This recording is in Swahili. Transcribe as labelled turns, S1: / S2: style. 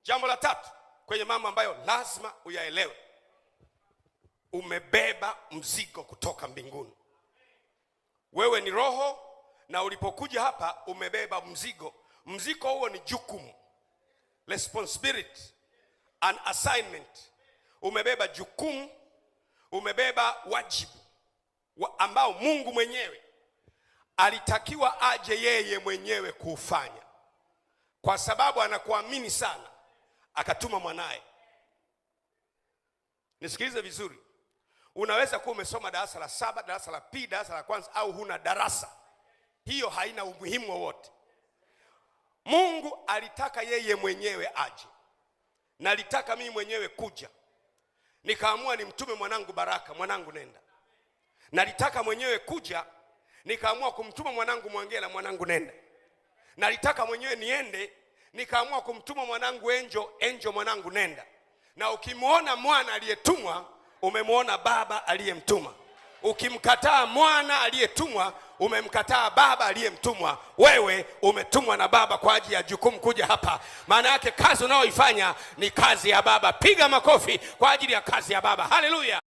S1: Jambo la tatu kwenye mambo ambayo lazima uyaelewe, umebeba mzigo kutoka mbinguni. Wewe ni roho, na ulipokuja hapa umebeba mzigo. Mzigo huo ni jukumu, responsibility, an assignment. Umebeba jukumu, umebeba wajibu ambao Mungu mwenyewe alitakiwa aje yeye mwenyewe kuufanya, kwa sababu anakuamini sana, akatuma mwanae. Nisikilize vizuri. Unaweza kuwa umesoma darasa la 7, darasa la pili, darasa la kwanza, au huna darasa. Hiyo haina umuhimu wowote. Mungu alitaka yeye mwenyewe aje, na alitaka mimi mwenyewe kuja. Nikaamua nimtume mwanangu Baraka, mwanangu nenda. Na alitaka mwenyewe kuja, nikaamua kumtuma mwanangu Mwangela, mwanangu nenda. Na alitaka mwenyewe niende, nikaamua kumtuma mwanangu Enjo, mwanangu nenda. Na ukimwona mwana aliyetumwa, umemwona baba aliyemtuma. Ukimkataa mwana aliyetumwa, umemkataa baba aliyemtumwa. Wewe umetumwa na baba kwa ajili ya jukumu kuja hapa. Maana yake kazi unayoifanya ni kazi ya baba. Piga makofi kwa ajili ya kazi ya baba. Haleluya.